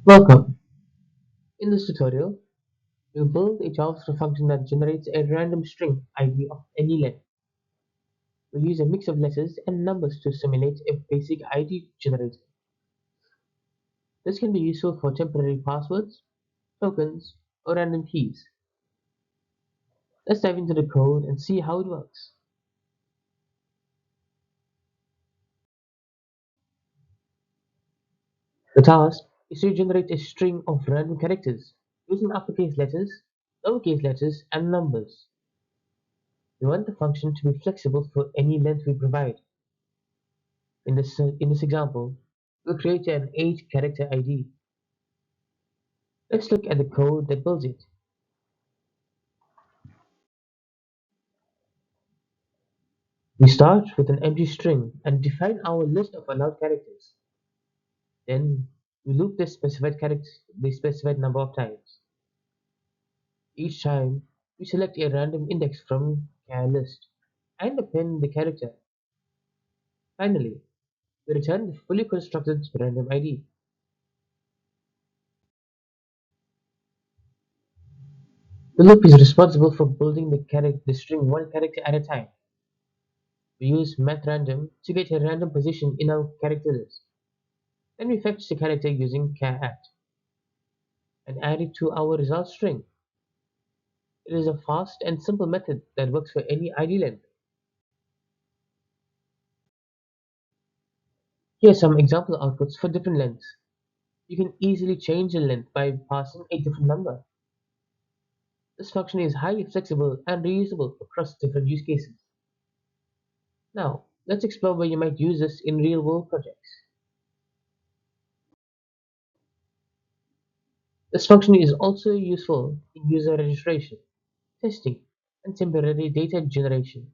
Welcome. In this tutorial, we'll build a JavaScript function that generates a random string ID of any length. We'll use a mix of letters and numbers to simulate a basic ID generator. This can be useful for temporary passwords, tokens, or random keys. Let's dive into the code and see how it works. The task is to generate a string of random characters using uppercase letters, lowercase letters, and numbers. We want the function to be flexible for any length we provide. In this example, we'll create an 8-character ID. Let's look at the code that builds it. We start with an empty string and define our list of allowed characters. Then we loop the specified number of times. Each time we select a random index from char list and append the character. Finally, we return the fully constructed random ID. The loop is responsible for building the string one character at a time. We use Math.random to get a random position in our character list. Then we fetch the character using char at and add it to our result string. It is a fast and simple method that works for any ID length. Here are some example outputs for different lengths. You can easily change the length by passing a different number. This function is highly flexible and reusable across different use cases. Now, let's explore where you might use this in real-world projects. This function is also useful in user registration, testing, and temporary data generation.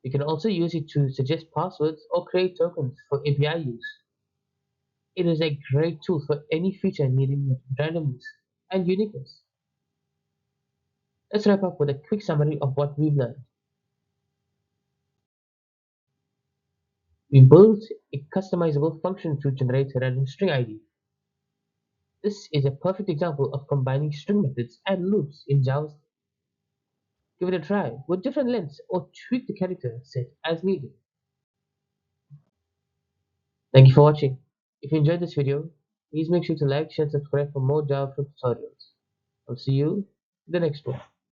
You can also use it to suggest passwords or create tokens for API use. It is a great tool for any feature needing randomness and uniqueness. Let's wrap up with a quick summary of what we've learned. We built a customizable function to generate a random string ID. This is a perfect example of combining string methods and loops in JavaScript. Give it a try with different lengths or tweak the character set as needed. Thank you for watching. If you enjoyed this video, please make sure to like, share, and subscribe for more JavaScript tutorials. I'll see you in the next one.